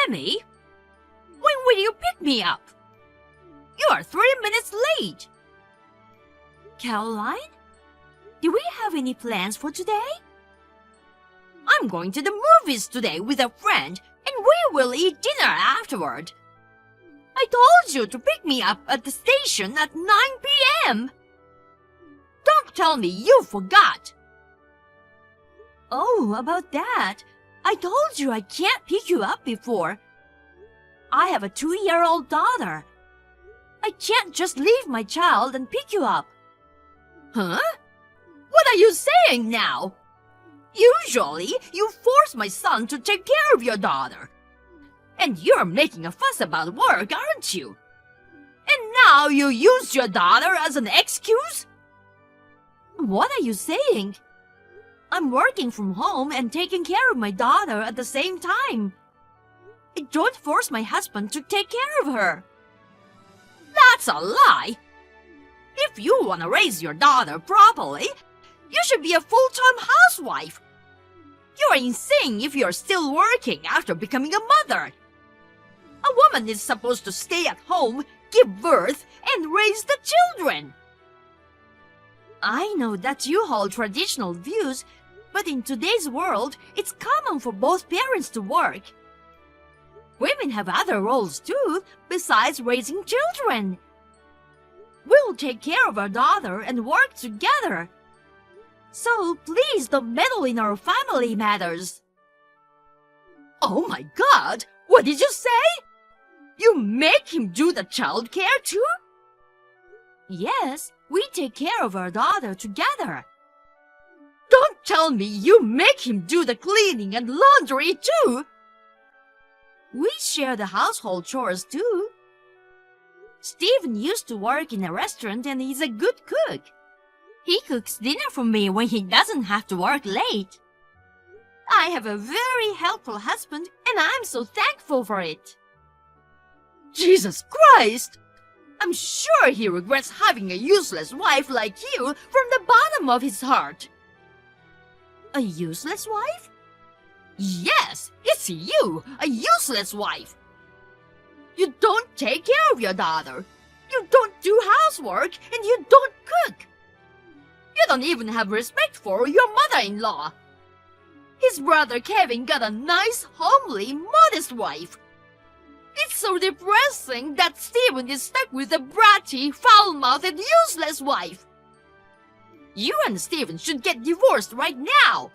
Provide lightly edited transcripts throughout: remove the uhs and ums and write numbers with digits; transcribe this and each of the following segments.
Timmy, when will you pick me up? You are 3 minutes late. Caroline, do we have any plans for today? I'm going to the movies today with a friend, and we will eat dinner afterward. I told you to pick me up at the station at 9 p.m. Don't tell me you forgot. Oh, about that. I told you I can't pick you up before. I have a 2-year-old daughter. I can't just leave my child and pick you up. Huh? What are you saying now? Usually, you force my son to take care of your daughter. And you're making a fuss about work, aren't you? And now you use your daughter as an excuse? What are you saying? I'm working from home and taking care of my daughter at the same time. I don't force my husband to take care of her. That's a lie. If you want to raise your daughter properly, you should be a full-time housewife. You're insane if you're still working after becoming a mother. A woman is supposed to stay at home, give birth, and raise the children. I know that you hold traditional views, but in today's world, it's common for both parents to work. Women have other roles too, besides raising children. We'll take care of our daughter and work together. So please don't meddle in our family matters. Oh my God! What did you say? You make him do the child care too? Yes, we take care of our daughter together. Don't tell me you make him do the cleaning and laundry too. We share the household chores too. Stephen used to work in a restaurant and he's a good cook. He cooks dinner for me when he doesn't have to work late. I have a very helpful husband and I'm so thankful for it. Jesus Christ! I'm sure he regrets having a useless wife like you from the bottom of his heart. A useless wife? Yes, it's you, a useless wife. You don't take care of your daughter. You don't do housework and you don't cook. You don't even have respect for your mother-in-law. His brother Kevin got a nice, homely, modest wife. It's so depressing that Stephen is stuck with a bratty, foul-mouthed, useless wife. You and Stephen should get divorced right now.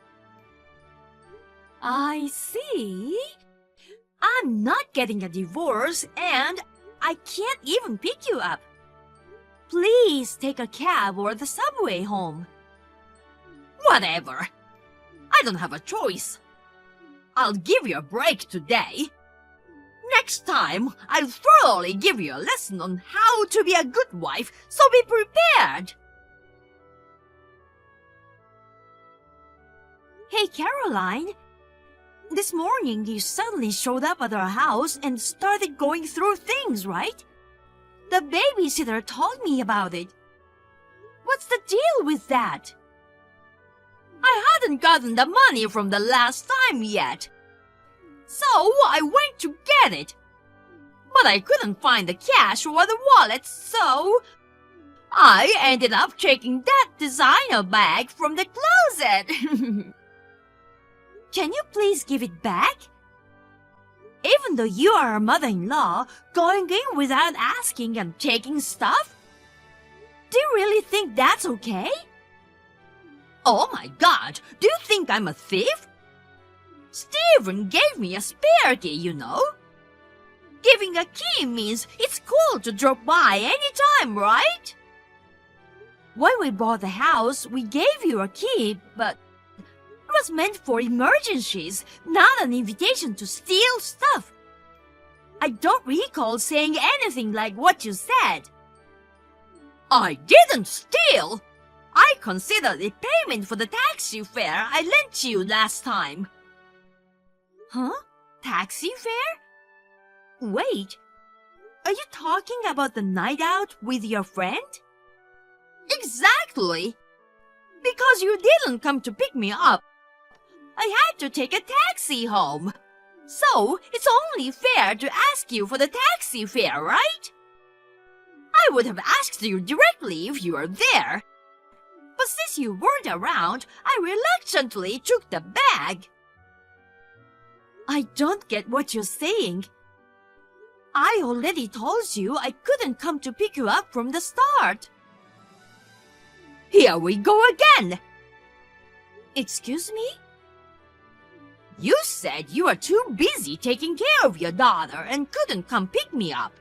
I see. I'm not getting a divorce and I can't even pick you up. Please take a cab or the subway home. Whatever. I don't have a choice. I'll give you a break today. Next time, I'll thoroughly give you a lesson on how to be a good wife, so be prepared. Hey, Caroline. This morning you suddenly showed up at our house and started going through things, right? The babysitter told me about it. What's the deal with that? I hadn't gotten the money from the last time yet. So I went to get it. But I couldn't find the cash or the wallet, so I ended up taking that designer bag from the closet. Can you please give it back? Even though you are a mother-in-law, going in without asking and taking stuff? Do you really think that's okay? Oh my God, do you think I'm a thief? Stephen gave me a spare key, you know. Giving a key means it's cool to drop by anytime, right? When we bought the house, we gave you a key, but it was meant for emergencies, not an invitation to steal stuff. I don't recall saying anything like what you said. I didn't steal! I considered it payment for the taxi fare I lent you last time. Huh? Taxi fare? Wait, are you talking about the night out with your friend? Exactly! Because you didn't come to pick me up. I had to take a taxi home. So, it's only fair to ask you for the taxi fare, right? I would have asked you directly if you were there. But since you weren't around, I reluctantly took the bag. I don't get what you're saying. I already told you I couldn't come to pick you up from the start. Here we go again. Excuse me? You said you were too busy taking care of your daughter and couldn't come pick me up.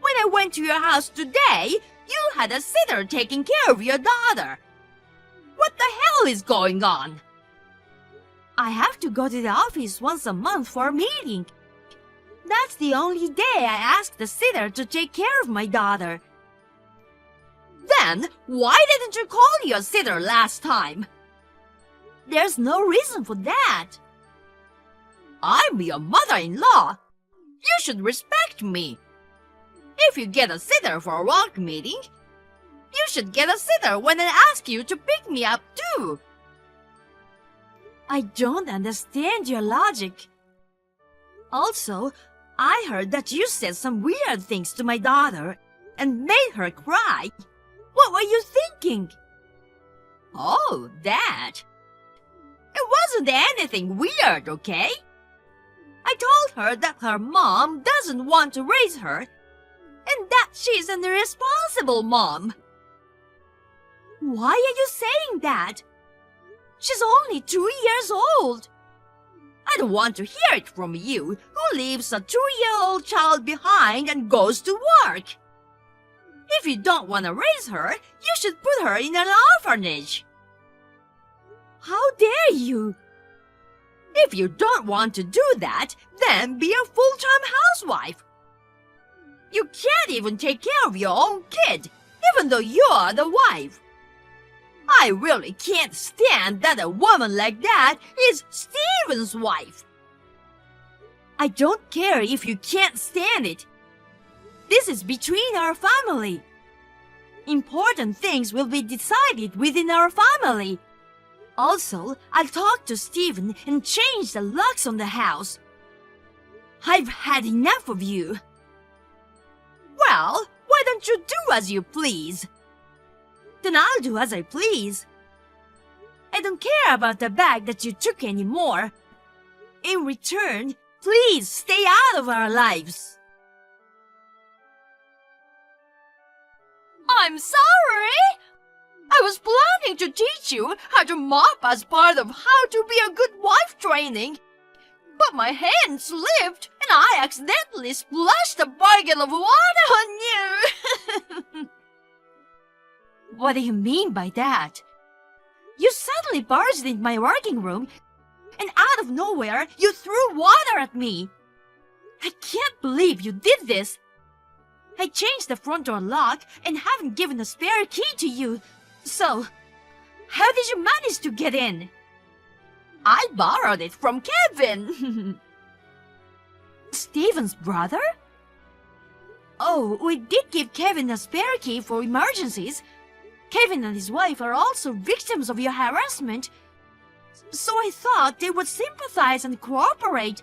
When I went to your house today, you had a sitter taking care of your daughter. What the hell is going on? I have to go to the office once a month for a meeting. That's the only day I ask the sitter to take care of my daughter. Then, why didn't you call your sitter last time? There's no reason for that. I'm your mother-in-law. You should respect me. If you get a sitter for a work meeting, you should get a sitter when I ask you to pick me up too. I don't understand your logic. Also, I heard that you said some weird things to my daughter and made her cry. What were you thinking? Oh, that. It wasn't anything weird, okay? I told her that her mom doesn't want to raise her and that she's an irresponsible mom. Why are you saying that? She's only 2 years old. I don't want to hear it from you, who leaves a 2-year-old child behind and goes to work. If you don't want to raise her, you should put her in an orphanage. How dare you? If you don't want to do that, then be a full-time housewife. You can't even take care of your own kid, even though you're the wife. I really can't stand that a woman like that is Steven's wife. I don't care if you can't stand it. This is between our family. Important things will be decided within our family. Also, I'll talk to Steven and change the locks on the house. I've had enough of you. Well, why don't you do as you please? Then I'll do as I please. I don't care about the bag that you took anymore. In return, please stay out of our lives. I'm sorry. I was planning to teach you how to mop as part of how to be a good wife training. But my hand slipped and I accidentally splashed a bucket of water on you. What do you mean by that? You suddenly barged into my working room and out of nowhere you threw water at me. I can't believe you did this. I changed the front door lock and haven't given a spare key to you. So, how did you manage to get in? I borrowed it from Kevin. Steven's brother? Oh, we did give Kevin a spare key for emergencies. Kevin and his wife are also victims of your harassment. So I thought they would sympathize and cooperate.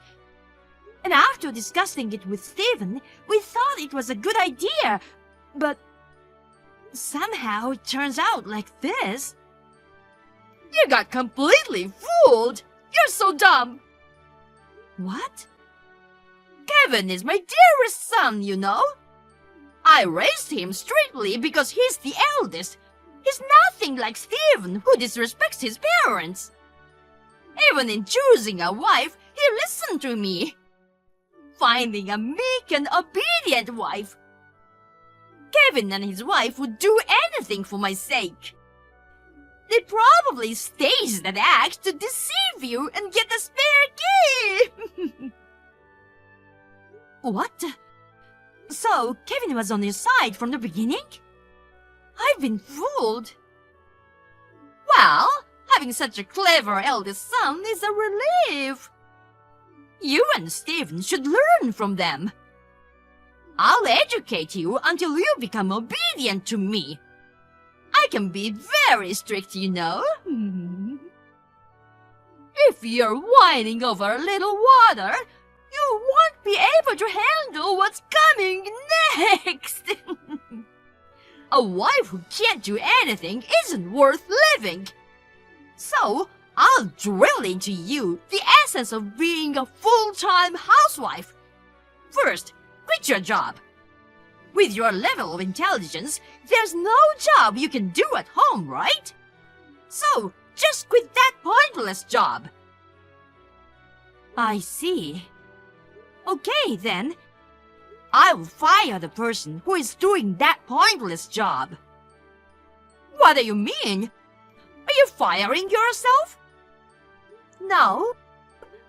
And after discussing it with Steven, we thought it was a good idea. But somehow it turns out like this. You got completely fooled. You're so dumb. What? Kevin is my dearest son, you know. I raised him strictly because he's the eldest. He's nothing like Steven, who disrespects his parents. Even in choosing a wife, he listened to me. Finding a meek and obedient wife. Kevin and his wife would do anything for my sake. They probably staged that act to deceive you and get a spare key. What? So, Kevin was on your side from the beginning? I've been fooled. Well, having such a clever eldest son is a relief. You and Steven should learn from them. I'll educate you until you become obedient to me. I can be very strict, you know. If you're whining over a little water, you won't be able to handle what's coming next. A wife who can't do anything isn't worth living. So, I'll drill into you the essence of being a full-time housewife. First, quit your job. With your level of intelligence, there's no job you can do at home, right? So, just quit that pointless job. I see. Okay, then. I will fire the person who is doing that pointless job. What do you mean? Are you firing yourself? No.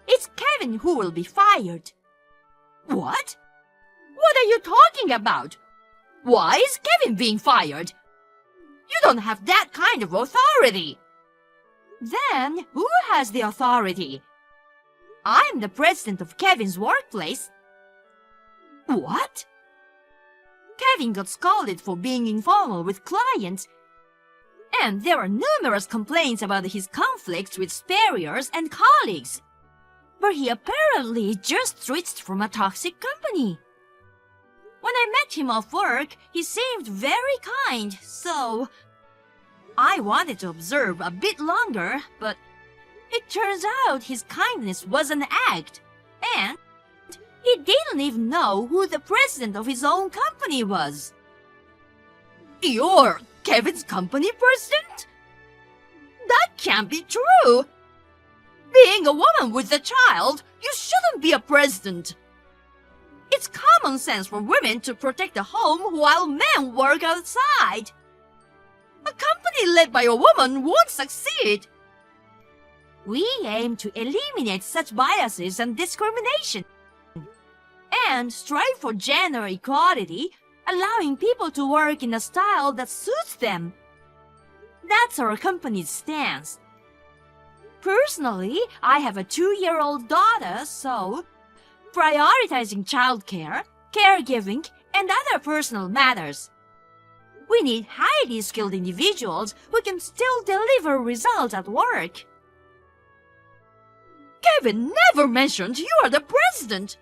It's Kevin who will be fired. What? What are you talking about? Why is Kevin being fired? You don't have that kind of authority. Then, who has the authority? I'm the president of Kevin's workplace. What? Kevin got scolded for being informal with clients, and there are numerous complaints about his conflicts with superiors and colleagues. But he apparently just switched from a toxic company. When I met him off work, he seemed very kind, so I wanted to observe a bit longer, but it turns out his kindness was an act, and he didn't even know who the president of his own company was. You're Kevin's company president? That can't be true. Being a woman with a child, you shouldn't be a president. It's common sense for women to protect the home while men work outside. A company led by a woman won't succeed. We aim to eliminate such biases and discrimination and strive for gender equality, allowing people to work in a style that suits them. That's our company's stance. Personally, I have a 2-year-old daughter, so prioritizing childcare, caregiving, and other personal matters. We need highly skilled individuals who can still deliver results at work. Kevin never mentioned you are the president.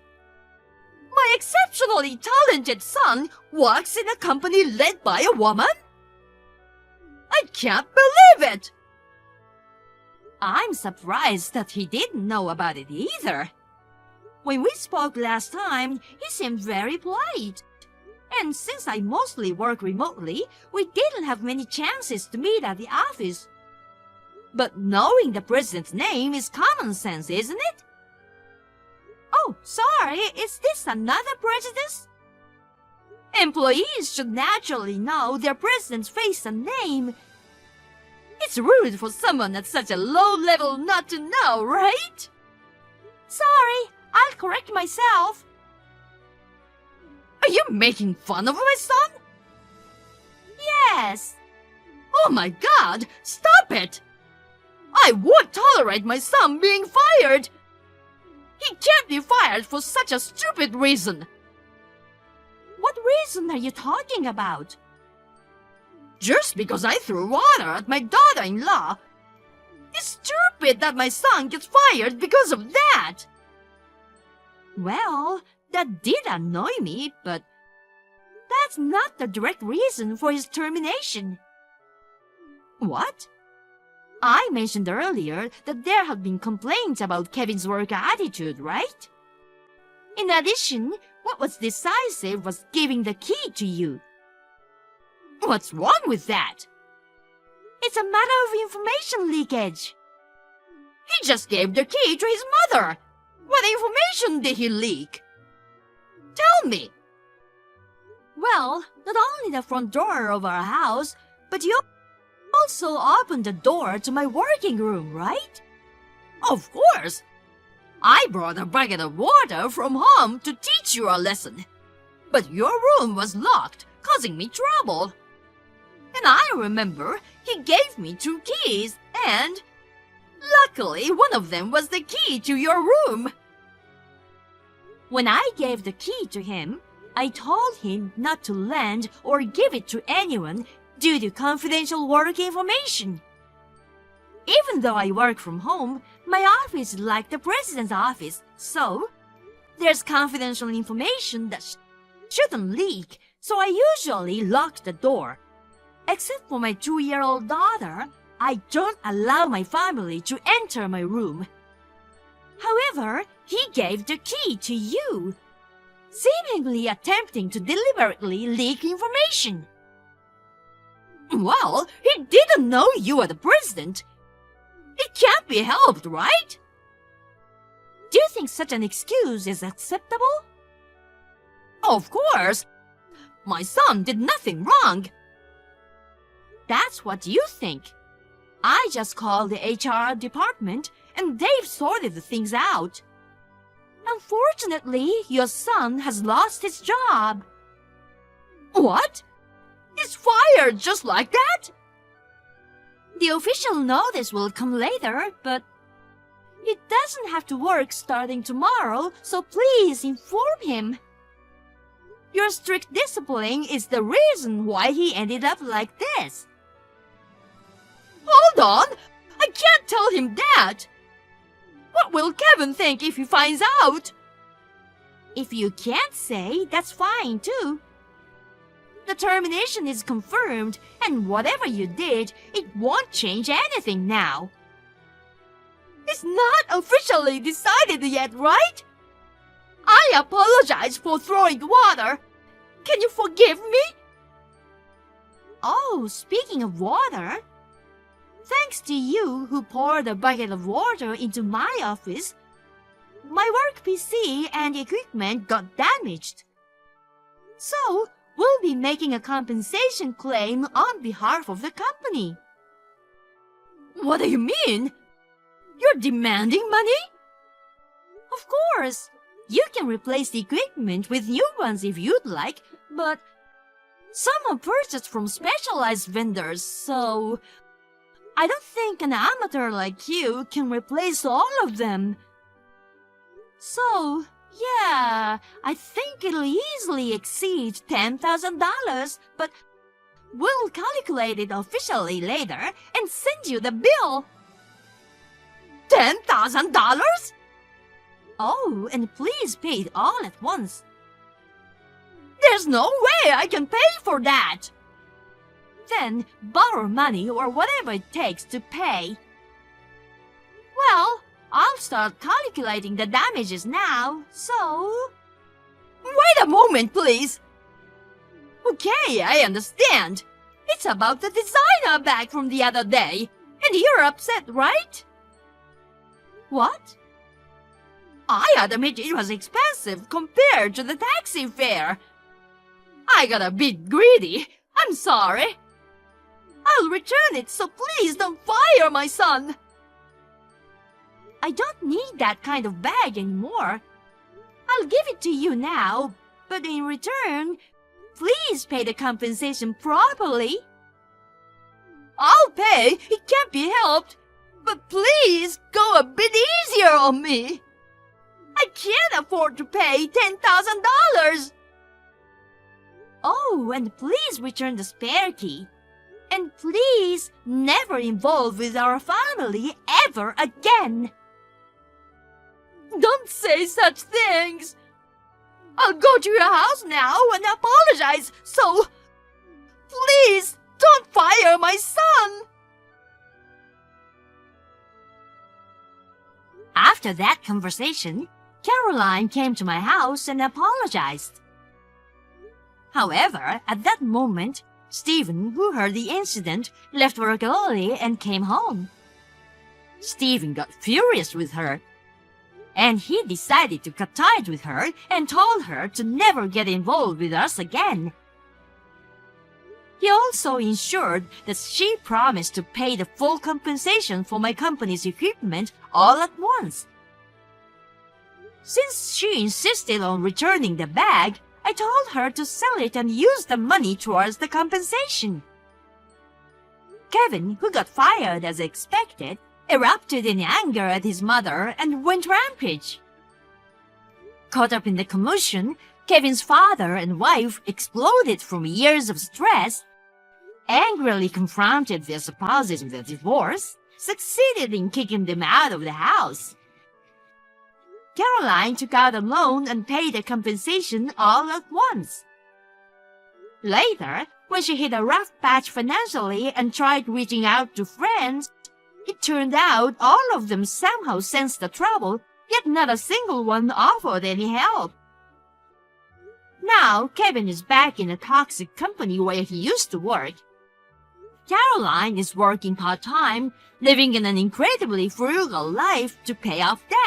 My exceptionally talented son works in a company led by a woman? I can't believe it! I'm surprised that he didn't know about it either. When we spoke last time, he seemed very polite. And since I mostly work remotely, we didn't have many chances to meet at the office. But knowing the president's name is common sense, isn't it? Oh, sorry, is this another prejudice? Employees should naturally know their president's face and name. It's rude for someone at such a low level not to know, right? Sorry, I'll correct myself. Are you making fun of my son? Yes. Oh my God, stop it! I won't tolerate my son being fired. He can't be fired for such a stupid reason. What reason are you talking about? Just because I threw water at my daughter-in-law. It's stupid that my son gets fired because of that. Well, that did annoy me, but that's not the direct reason for his termination. What? I mentioned earlier that there had been complaints about Kevin's work attitude, right? In addition, what was decisive was giving the key to you. What's wrong with that? It's a matter of information leakage. He just gave the key to his mother. What information did he leak? Tell me. Well, not only the front door of our house, but you also opened the door to my working room, right? Of course. I brought a bucket of water from home to teach you a lesson. But your room was locked, causing me trouble. And I remember he gave me 2 keys, and luckily one of them was the key to your room. When I gave the key to him, I told him not to lend or give it to anyone due to confidential work information. Even though I work from home, My office is like the president's office, so there's confidential information that shouldn't leak, so I usually lock the door. Except for my 2-year-old daughter, I don't allow my family to enter my room. However, he gave the key to you, seemingly attempting to deliberately leak information. Well, he didn't know you were the president. It can't be helped, right? Do you think such an excuse is acceptable? Of course. My son did nothing wrong. That's what you think. I just called the HR department and they've sorted the things out. Unfortunately, your son has lost his job. What? He's fired just like that? The official notice will come later, but he doesn't have to work starting tomorrow, so please inform him. Your strict discipline is the reason why he ended up like this. Hold on! I can't tell him that! What will Kevin think if he finds out? If you can't say, that's fine too. The termination is confirmed, and whatever you did, it won't change anything now. It's not officially decided yet, right? I apologize for throwing water. Can you forgive me? Oh, speaking of water, thanks to you who poured a bucket of water into my office, my work PC and equipment got damaged. So, we'll be making a compensation claim on behalf of the company. What do you mean? You're demanding money? Of course. You can replace the equipment with new ones if you'd like, but some are purchased from specialized vendors, so I don't think an amateur like you can replace all of them. So, yeah, I think it'll easily exceed $10,000, but we'll calculate it officially later and send you the bill. $10,000? Oh, and please pay it all at once. There's no way I can pay for that. Then borrow money or whatever it takes to pay. Well, I'll start calculating the damages now, so... Wait a moment, please. Okay, I understand. It's about the designer bag from the other day, and you're upset, right? What? I admit it was expensive compared to the taxi fare. I got a bit greedy. I'm sorry. I'll return it, so please don't fire my son. I don't need that kind of bag anymore. I'll give it to you now, but in return, please pay the compensation properly. I'll pay. It can't be helped. But please go a bit easier on me. I can't afford to pay $10,000. Oh, and please return the spare key. And please never involve with our family ever again. Don't say such things. I'll go to your house now and apologize, so please don't fire my son. After that conversation, Caroline came to my house and apologized. However, at that moment, Stephen, who heard the incident, left work early and came home. Stephen got furious with her, and he decided to cut ties with her and told her to never get involved with us again. He also ensured that she promised to pay the full compensation for my company's equipment all at once. Since she insisted on returning the bag, I told her to sell it and use the money towards the compensation. Kevin, who got fired as expected, erupted in anger at his mother and went rampage. Caught up in the commotion, Kevin's father and wife exploded from years of stress, angrily confronted their spouses with a divorce, succeeded in kicking them out of the house. Caroline took out a loan and paid the compensation all at once. Later, when she hit a rough patch financially and tried reaching out to friends, it turned out all of them somehow sensed the trouble, yet not a single one offered any help. Now, Kevin is back in a toxic company where he used to work. Caroline is working part-time, living in an incredibly frugal life to pay off debt.